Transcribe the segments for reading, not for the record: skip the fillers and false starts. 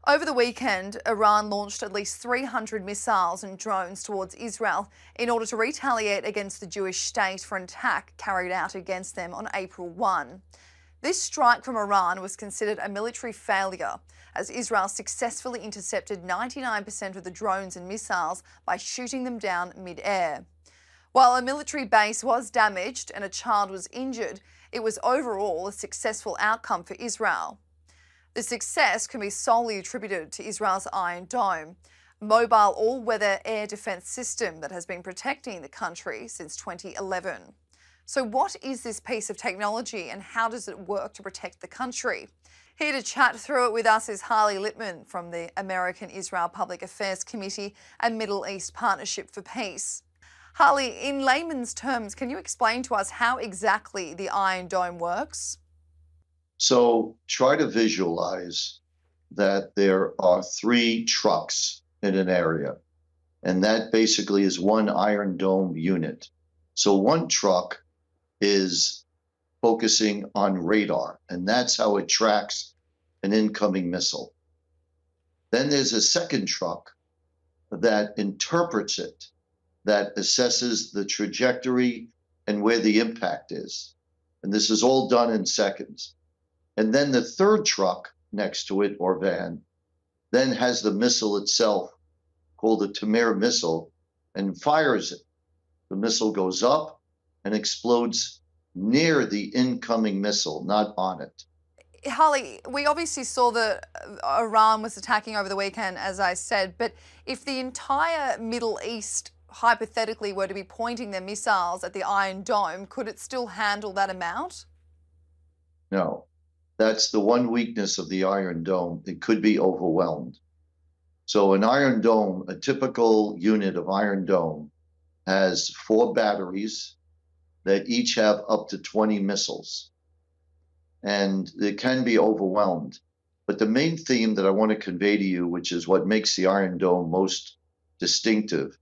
Over the weekend, Iran launched at least 300 missiles and drones towards Israel in order to retaliate against the Jewish state for an attack carried out against them on April 1. This strike from Iran was considered a military failure, as Israel successfully intercepted 99% of the drones and missiles by shooting them down mid-air. While a military base was damaged and a child was injured, it was overall a successful outcome for Israel. The success can be solely attributed to Israel's Iron Dome, a mobile all-weather air defence system that has been protecting the country since 2011. So what is this piece of technology and how does it work to protect the country? Here to chat through it with us is Harley Lippman from the American-Israel Public Affairs Committee and Middle East Partnership for Peace. Harley, in layman's terms, can you explain to us how exactly the Iron Dome works? So try to visualize that there are three trucks in an area, and that basically is one Iron Dome unit. So one truck is focusing on radar, and that's how it tracks an incoming missile. Then there's a second truck that interprets it, that assesses the trajectory and where the impact is. And this is all done in seconds. And then the third truck next to it, or van, then has the missile itself, called a Tamir missile, and fires it. The missile goes up and explodes near the incoming missile, not on it. Harley, we obviously saw that Iran was attacking over the weekend, as I said, but if the entire Middle East hypothetically were to be pointing their missiles at the Iron Dome, could it still handle that amount? No. That's the one weakness of the Iron Dome. It could be overwhelmed. So an Iron Dome, a typical unit of Iron Dome, has 4 batteries that each have up to 20 missiles. And it can be overwhelmed. But the main theme that I want to convey to you, which is what makes the Iron Dome most distinctive,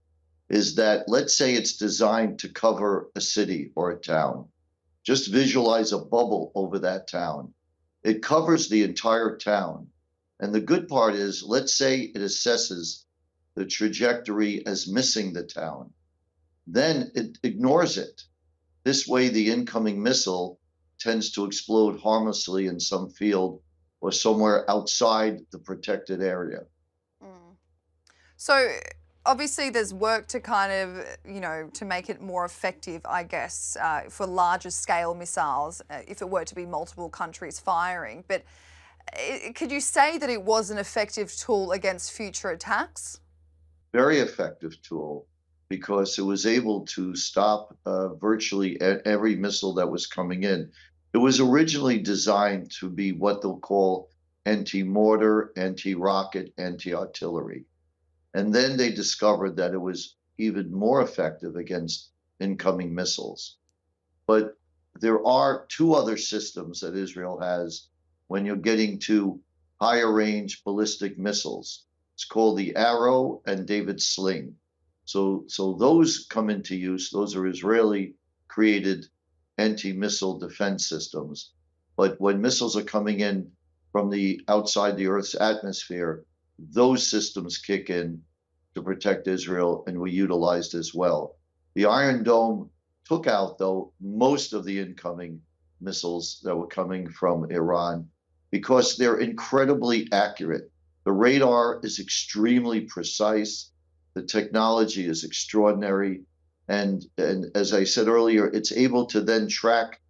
is that let's say it's designed to cover a city or a town. Just visualize a bubble over that town. It covers the entire town. And the good part is, let's say it assesses the trajectory as missing the town. Then it ignores it. This way, the incoming missile tends to explode harmlessly in some field or somewhere outside the protected area. So obviously there's work to kind of, to make it more effective, I guess, for larger scale missiles, if it were to be multiple countries firing. But could you say that it was an effective tool against future attacks? Very effective tool, because it was able to stop virtually every missile that was coming in. It was originally designed to be what they'll call anti-mortar, anti-rocket, anti-artillery. And then they discovered that it was even more effective against incoming missiles. But there are 2 other systems that Israel has when you're getting to higher range ballistic missiles. It's called the Arrow and David Sling. So those come into use. Those are Israeli created anti-missile defense systems. But when missiles are coming in from the outside the Earth's atmosphere, those systems kick in to protect Israel and were utilized as well. The Iron Dome took out, though, most of the incoming missiles that were coming from Iran because they're incredibly accurate. The radar is extremely precise. The technology is extraordinary. And as I said earlier, it's able to then track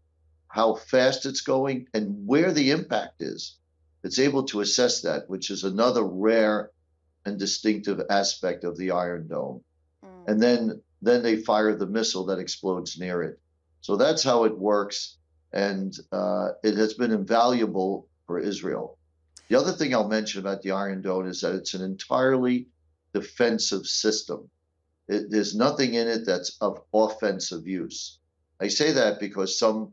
how fast it's going and where the impact is. It's able to assess that, which is another rare and distinctive aspect of the Iron Dome. And then they fire the missile that explodes near it. So that's how it works, and it has been invaluable for Israel. The other thing I'll mention about the Iron Dome is that it's an entirely defensive system. There's nothing in it that's of offensive use. I say that because some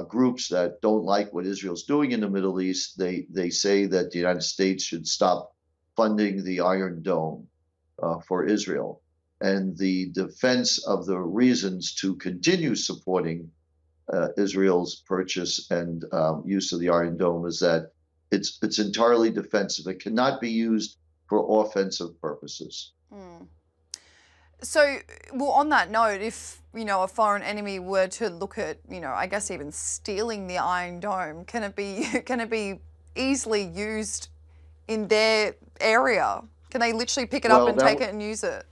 groups that don't like what Israel's doing in the Middle East, they say that the United States should stop funding the Iron Dome for Israel. And the defense of the reasons to continue supporting Israel's purchase and use of the Iron Dome is that It's entirely defensive. It cannot be used for offensive purposes. Mm. So, well, on that note, if, a foreign enemy were to look at, I guess even stealing the Iron Dome, can it be can it be easily used in their area? Can they literally pick it up Well, and take it and use it?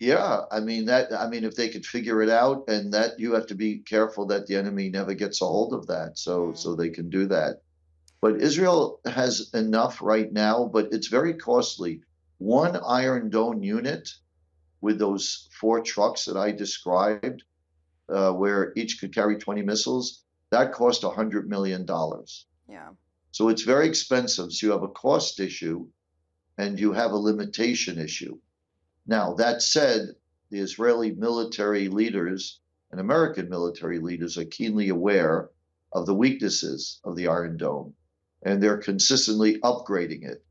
yeah, I mean, if they could figure it out, and that you have to be careful that the enemy never gets a hold of that, so Mm. they can do that. But Israel has enough right now, but it's very costly. One Iron Dome unit with those 4 trucks that I described, where each could carry 20 missiles, that cost $100 million. Yeah. So it's very expensive. So you have a cost issue and you have a limitation issue. Now, that said, the Israeli military leaders and American military leaders are keenly aware of the weaknesses of the Iron Dome, and they're consistently upgrading it.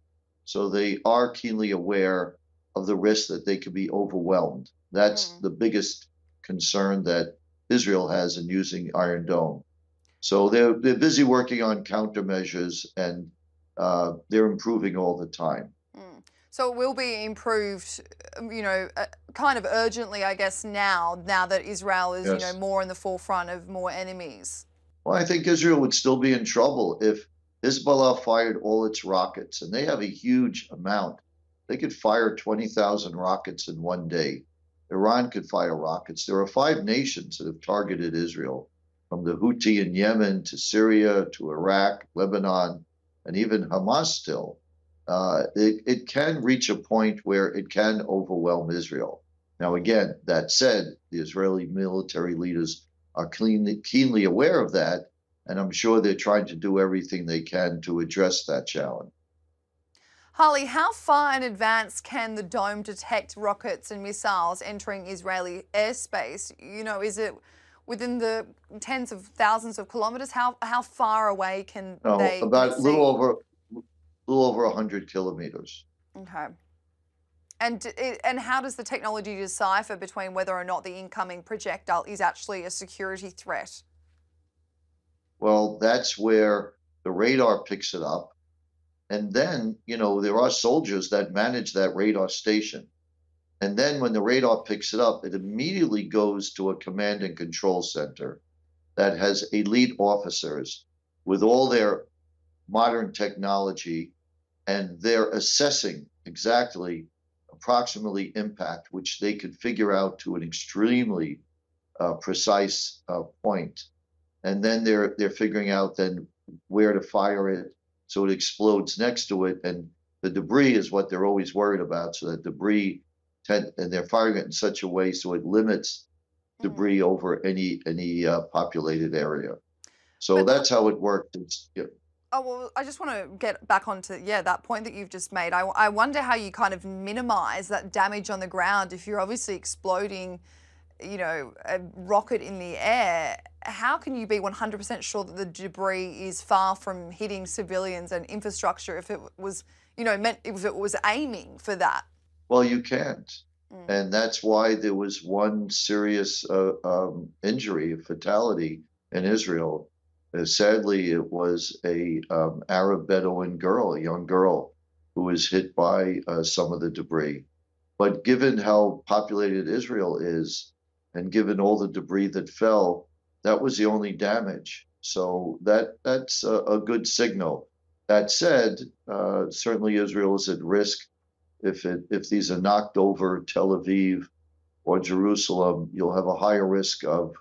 So they are keenly aware of the risk that they could be overwhelmed. That's Mm. the biggest concern that Israel has in using Iron Dome. So they're busy working on countermeasures, and they're improving all the time. Mm. So it will be improved, kind of urgently, I guess, now that Israel is, Yes. more in the forefront of more enemies. Well, I think Israel would still be in trouble if Hezbollah fired all its rockets, and they have a huge amount. They could fire 20,000 rockets in one day. Iran could fire rockets. There are 5 nations that have targeted Israel, from the Houthi in Yemen to Syria to Iraq, Lebanon, and even Hamas still. It can reach a point where it can overwhelm Israel. Now, again, that said, the Israeli military leaders are keenly aware of that, and I'm sure they're trying to do everything they can to address that challenge. Harley, how far in advance can the dome detect rockets and missiles entering Israeli airspace? Is it within the tens of thousands of kilometers? How far away can No, they about see? a little over 100 kilometers. Okay. And how does the technology decipher between whether or not the incoming projectile is actually a security threat? Well, that's where the radar picks it up. And then, there are soldiers that manage that radar station. And then when the radar picks it up, it immediately goes to a command and control center that has elite officers with all their modern technology, and they're assessing exactly approximately impact, which they could figure out to an extremely precise point. And then they're figuring out then where to fire it so it explodes next to it, and the debris is what they're always worried about. So that debris, and they're firing it in such a way so it limits Mm. debris over any populated area. So But that's how it worked. Yeah. oh, well, I just want to get back onto, that point that you've just made. I wonder how you kind of minimize that damage on the ground if you're obviously exploding, a rocket in the air. How can you be 100% sure that the debris is far from hitting civilians and infrastructure if it was, if it was aiming for that? Well, you can't. Mm. And that's why there was one serious injury, fatality in Israel. Sadly, it was a Arab Bedouin girl, a young girl, who was hit by some of the debris. But given how populated Israel is, and given all the debris that fell, that was the only damage. So that's a good signal. That said, certainly Israel is at risk. If these are knocked over Tel Aviv or Jerusalem, you'll have a higher risk of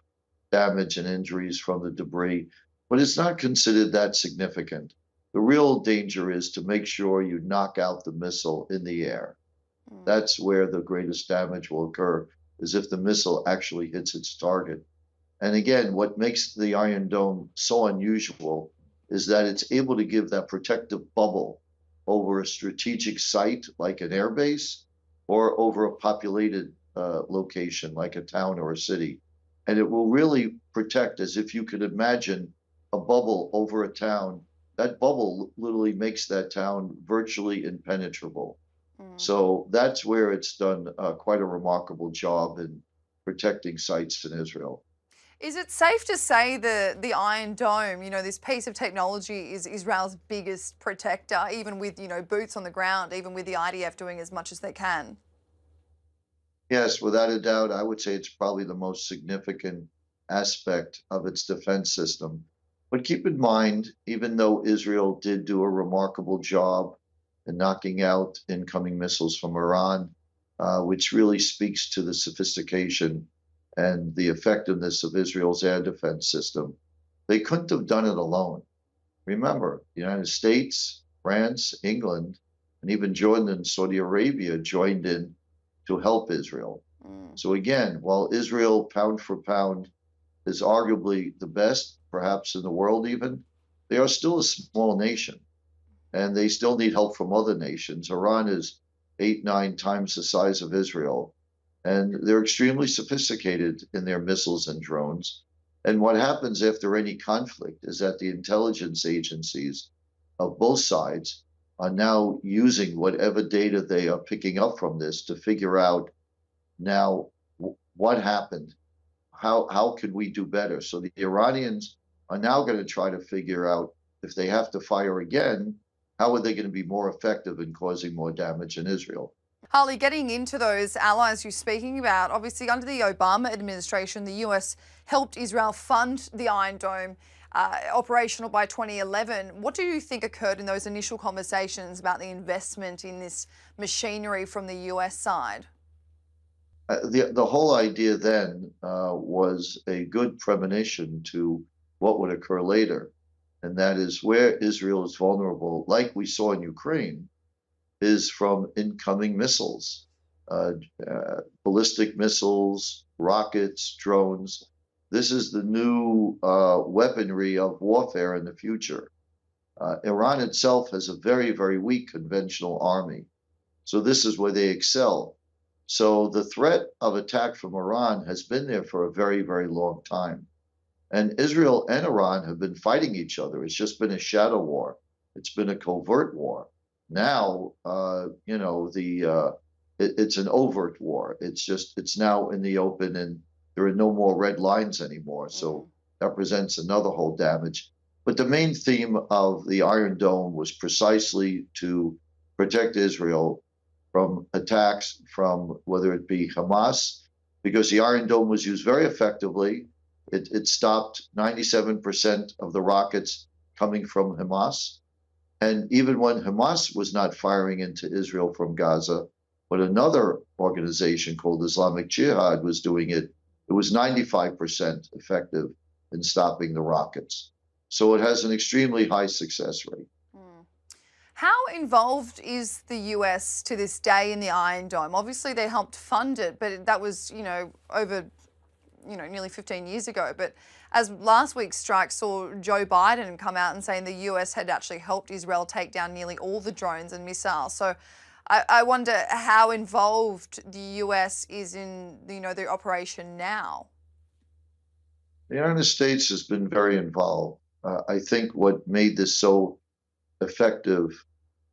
damage and injuries from the debris, but it's not considered that significant. The real danger is to make sure you knock out the missile in the air. Mm. That's where the greatest damage will occur, is if the missile actually hits its target. And again, what makes the Iron Dome so unusual is that it's able to give that protective bubble over a strategic site like an airbase, or over a populated location like a town or a city. And it will really protect, as if you could imagine a bubble over a town. That bubble literally makes that town virtually impenetrable. Mm. So that's where it's done quite a remarkable job in protecting sites in Israel. Is it safe to say the Iron Dome, this piece of technology is Israel's biggest protector, even with, boots on the ground, even with the IDF doing as much as they can? Yes, without a doubt, I would say it's probably the most significant aspect of its defense system. But keep in mind, even though Israel did do a remarkable job in knocking out incoming missiles from Iran, which really speaks to the sophistication and the effectiveness of Israel's air defense system, they couldn't have done it alone. Remember, the United States, France, England, and even Jordan and Saudi Arabia joined in to help Israel. Mm. So again, while Israel, pound for pound, is arguably the best, perhaps in the world even, they are still a small nation, and they still need help from other nations. Iran is 8, 9 times the size of Israel, and they're extremely sophisticated in their missiles and drones. And what happens after any conflict is that the intelligence agencies of both sides are now using whatever data they are picking up from this to figure out now what happened, how can we do better. So the Iranians are now going to try to figure out if they have to fire again, how are they going to be more effective in causing more damage in Israel. Harley, getting into those allies you're speaking about, obviously under the Obama administration, the US helped Israel fund the Iron Dome, operational by 2011. What do you think occurred in those initial conversations about the investment in this machinery from the US side? The whole idea then was a good premonition to what would occur later, and that is where Israel is vulnerable, like we saw in Ukraine, is from incoming missiles, uh, ballistic missiles, rockets, drones. This is the new weaponry of warfare in the future. Iran itself has a very, very weak conventional army. So this is where they excel. So the threat of attack from Iran has been there for a very, very long time. And Israel and Iran have been fighting each other. It's just been a shadow war. It's been a covert war. Now, it's an overt war. It's now in the open, and there are no more red lines anymore. So that presents another whole damage. But the main theme of the Iron Dome was precisely to protect Israel from attacks from whether it be Hamas, because the Iron Dome was used very effectively. It stopped 97% of the rockets coming from Hamas. And even when Hamas was not firing into Israel from Gaza, but another organization called Islamic Jihad was doing it, it was 95% effective in stopping the rockets. So it has an extremely high success rate. How involved is the US to this day in the Iron Dome? Obviously, they helped fund it, but that was, over, nearly 15 years ago. But as last week's strike saw Joe Biden come out and saying the US had actually helped Israel take down nearly all the drones and missiles. So I wonder how involved the US is in, the operation now. The United States has been very involved. I think what made this so effective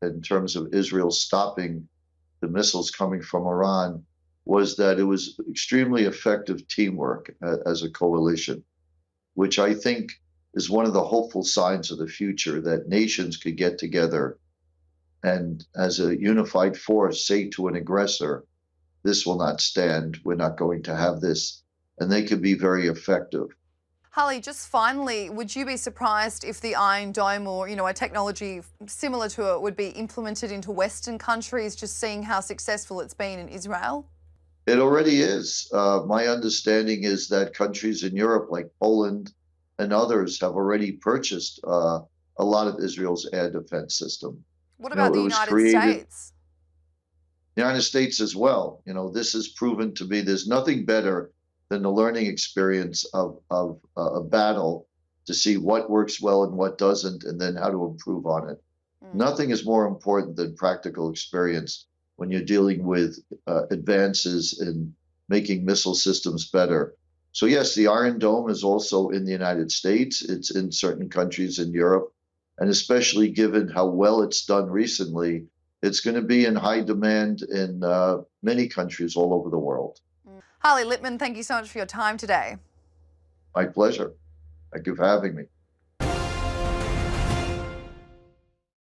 in terms of Israel stopping the missiles coming from Iran was that it was extremely effective teamwork as a coalition, which I think is one of the hopeful signs of the future, that nations could get together and as a unified force say to an aggressor, this will not stand, we're not going to have this, and they could be very effective. Harley, just finally, would you be surprised if the Iron Dome or, a technology similar to it would be implemented into Western countries, just seeing how successful it's been in Israel? It already is. My understanding is that countries in Europe, like Poland and others, have already purchased a lot of Israel's air defense system. What about the United States? The United States as well. This is proven to be, there's nothing better than the learning experience of a battle to see what works well and what doesn't, and then how to improve on it. Nothing is more important than practical experience when you're dealing with advances in making missile systems better. So yes, the Iron Dome is also in the United States. It's in certain countries in Europe, and especially given how well it's done recently, it's going to be in high demand in many countries all over the world. Harley Lippman, thank you so much for your time today. My pleasure. Thank you for having me.